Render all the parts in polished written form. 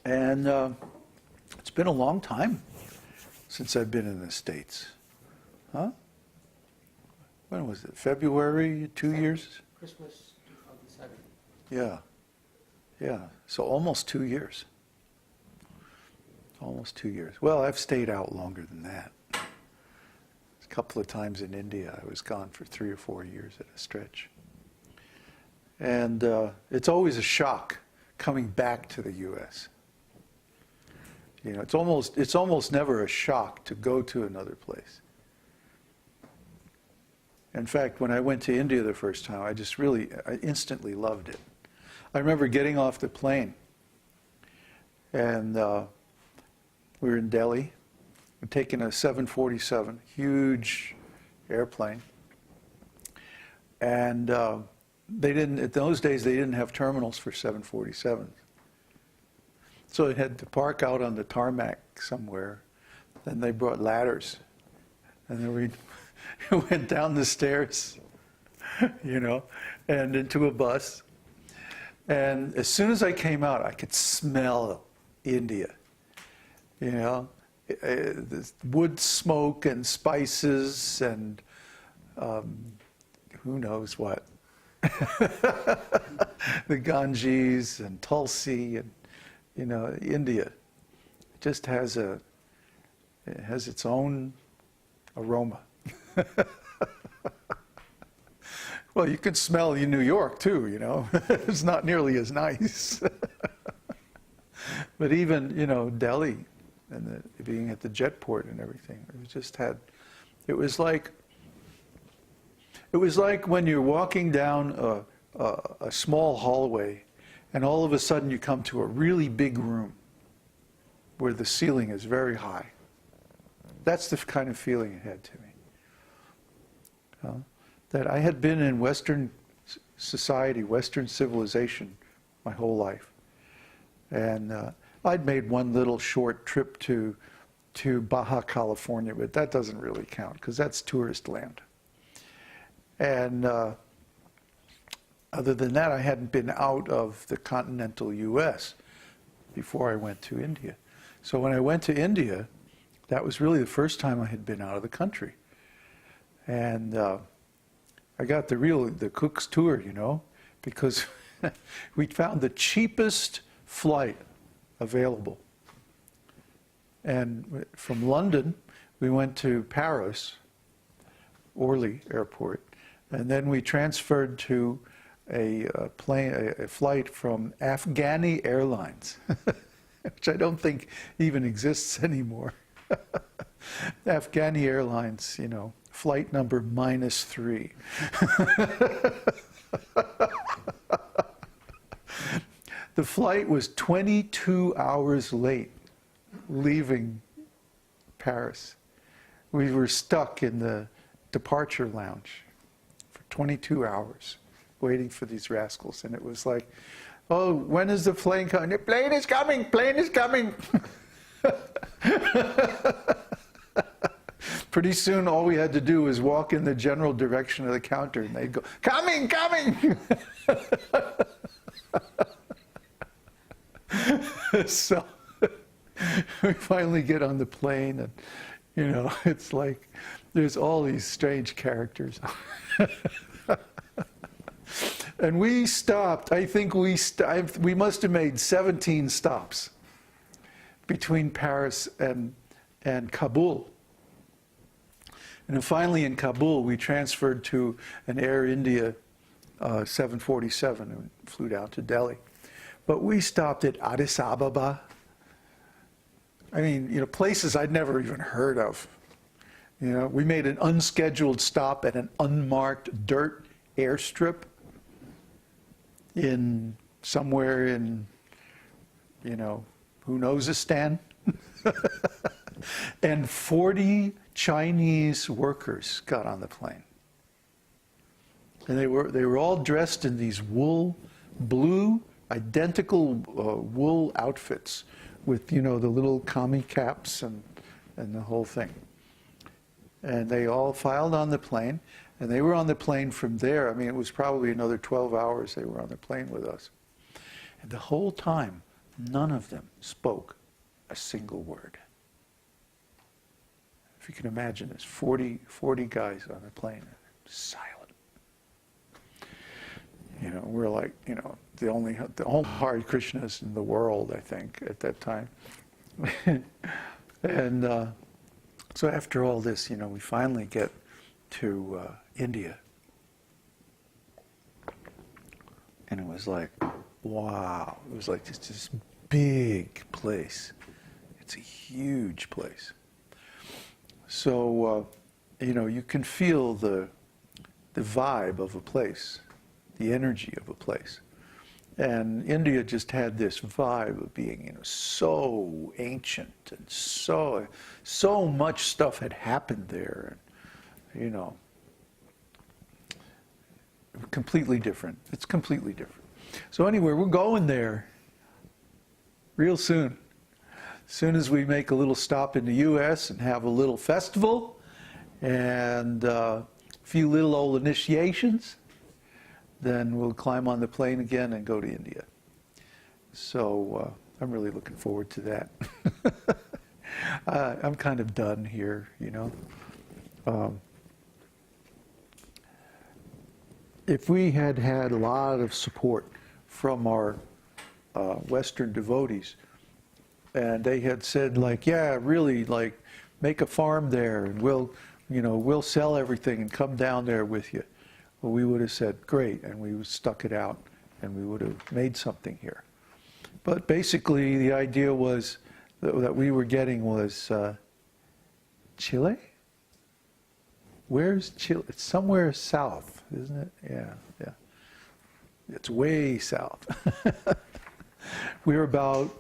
And it's been a long time since I've been in the States. Huh? When was it? February, 2 years? Christmas 2007. Yeah. Yeah. So almost 2 years. Almost 2 years. Well, I've stayed out longer than that. A couple of times in India, I was gone for 3 or 4 years at a stretch. And it's always a shock coming back to the U.S. You know, it's almost never a shock to go to another place. In fact, when I went to India the first time, I instantly loved it. I remember getting off the plane, and we were in Delhi. We're taking a 747, huge airplane, and in those days they didn't have terminals for 747s. So they had to park out on the tarmac somewhere. Then they brought ladders, and then we went down the stairs, you know, and into a bus. And as soon as I came out, I could smell India, you know, this wood smoke and spices and who knows what. The Ganges and Tulsi and, you know, India just has its own aroma. Well, you could smell in New York too, you know. It's not nearly as nice. But even, you know, Delhi and being at the jet port and everything, it was like when you're walking down a small hallway and all of a sudden you come to a really big room where the ceiling is very high. That's the kind of feeling it had to me. That I had been in Western society, Western civilization my whole life. And I'd made one little short trip to Baja California, but that doesn't really count because that's tourist land. And other than that, I hadn't been out of the continental US before I went to India. So when I went to India, that was really the first time I had been out of the country. And I got the cook's tour, you know, because we found the cheapest flight available. And from London, we went to Paris, Orly Airport, and then we transferred to a flight from Afghani Airlines, which I don't think even exists anymore. Afghani Airlines, you know, flight number -3. The flight was 22 hours late leaving Paris. We were stuck in the departure lounge for 22 hours waiting for these rascals. And it was like, oh, when is the plane coming? The plane is coming, plane is coming. Pretty soon, all we had to do was walk in the general direction of the counter, and they'd go, coming, coming! So we finally get on the plane, and, you know, it's like there's all these strange characters. And we stopped, I think we must have made 17 stops between Paris and Kabul. And then finally in Kabul, we transferred to an Air India 747 and flew down to Delhi. But we stopped at Addis Ababa. I mean, you know, places I'd never even heard of. You know, we made an unscheduled stop at an unmarked dirt airstrip somewhere in, you know, who knows-istan. And 40 Chinese workers got on the plane. And they were all dressed in these blue, identical wool outfits with, you know, the little commie caps and the whole thing. And they all filed on the plane, and they were on the plane from there. I mean, it was probably another 12 hours they were on the plane with us. And the whole time, None of them spoke a single word. If you can imagine this, 40 guys on a plane, silent. You know, we're like, you know, the only Hare Krishnas in the world, I think, at that time. And so after all this, you know, we finally get to India. And it was like, wow. It was like this big place. It's a huge place. So, you know, you can feel the vibe of a place, the energy of a place. And India just had this vibe of being, you know, so ancient and so much stuff had happened there. And, you know, completely different. It's completely different. So anyway, we're going there real soon. As soon as we make a little stop in the U.S. and have a little festival and a few little old initiations, then we'll climb on the plane again and go to India. So I'm really looking forward to that. I'm kind of done here, you know. If we had had a lot of support from our Western devotees, and they had said, like, yeah, really, like, make a farm there, and we'll sell everything and come down there with you. Well, we would have said, great, and we stuck it out, and we would have made something here. But basically, the idea was that we were getting was Chile? Where's Chile? It's somewhere south, isn't it? Yeah. It's way south. We're about,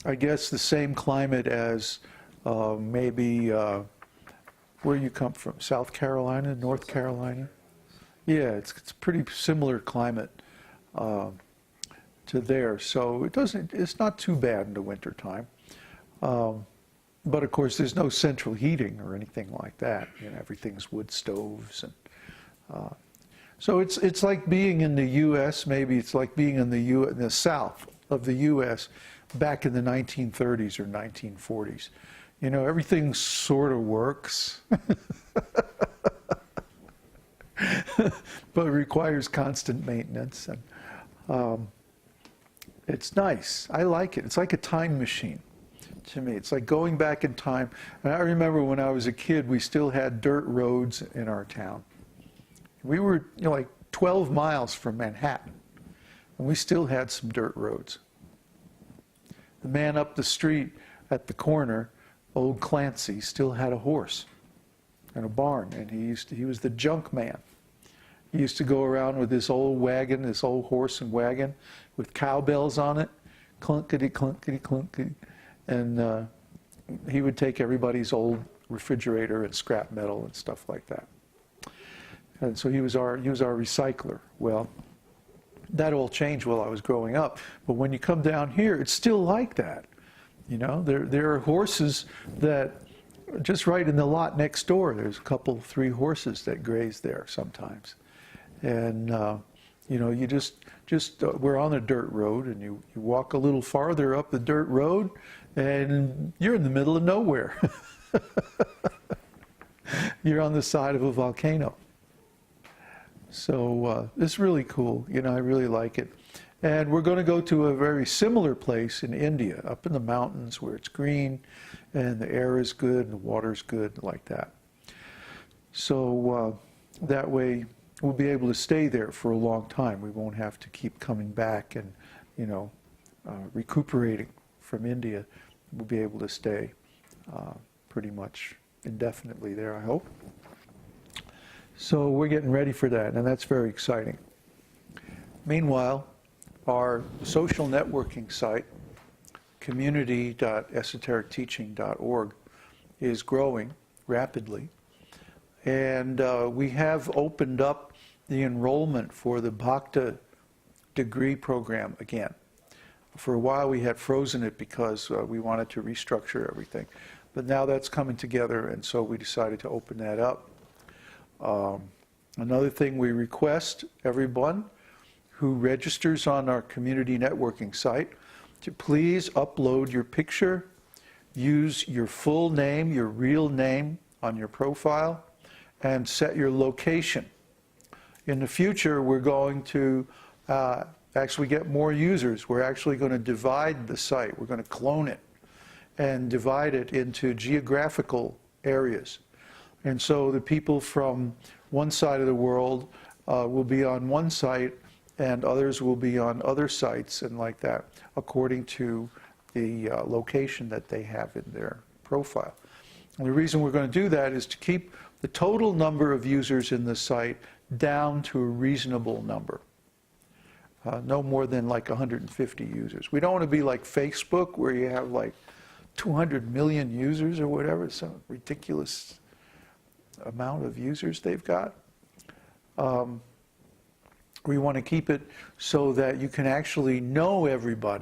I guess, the same climate as maybe where you come from, South Carolina, North Carolina? Yeah, it's a pretty similar climate to there. So it's not too bad in the wintertime. But of course, there's no central heating or anything like that. You know, everything's wood stoves, and so it's like being in the U.S. Maybe it's like being in the south of the U.S. back in the 1930s or 1940s. You know, everything sort of works, but it requires constant maintenance, and it's nice. I like it. It's like a time machine. To me, it's like going back in time. And I remember when I was a kid, we still had dirt roads in our town. We were, you know, like 12 miles from Manhattan, and we still had some dirt roads. The man up the street at the corner, old Clancy, still had a horse and a barn, and he was the junk man. He used to go around with this old wagon, this old horse and wagon with cowbells on it, clunkety, clunkety, clunkety. And he would take everybody's old refrigerator and scrap metal and stuff like that. And so he was our recycler. Well, that all changed while I was growing up. But when you come down here, it's still like that. You know, there are horses that just right in the lot next door. There's a couple, 3 horses that graze there sometimes. And you know, you just we're on a dirt road, and you walk a little farther up the dirt road, and you're in the middle of nowhere. You're on the side of a volcano. So it's really cool. You know, I really like it. And we're going to go to a very similar place in India, up in the mountains where it's green, and the air is good, and the water's good, like that. So that way we'll be able to stay there for a long time. We won't have to keep coming back and, you know, recuperating from India. We'll be able to stay pretty much indefinitely there, I hope. So we're getting ready for that, and that's very exciting. Meanwhile, our social networking site, community.esotericteaching.org, is growing rapidly. And we have opened up the enrollment for the Bhakta degree program again. For a while we had frozen it because we wanted to restructure everything. But now that's coming together, and so we decided to open that up. Another thing we request everyone who registers on our community networking site to please upload your picture, use your full name, your real name on your profile, and set your location. In the future, we're going to actually get more users. We're actually going to divide the site. We're going to clone it and divide it into geographical areas. And so the people from one side of the world will be on one site, and others will be on other sites, and like that, according to the location that they have in their profile. And the reason we're going to do that is to keep the total number of users in the site down to a reasonable number. No more than like 150 users. We don't want to be like Facebook, where you have like 200 million users or whatever, some ridiculous amount of users they've got. We want to keep it so that you can actually know everybody.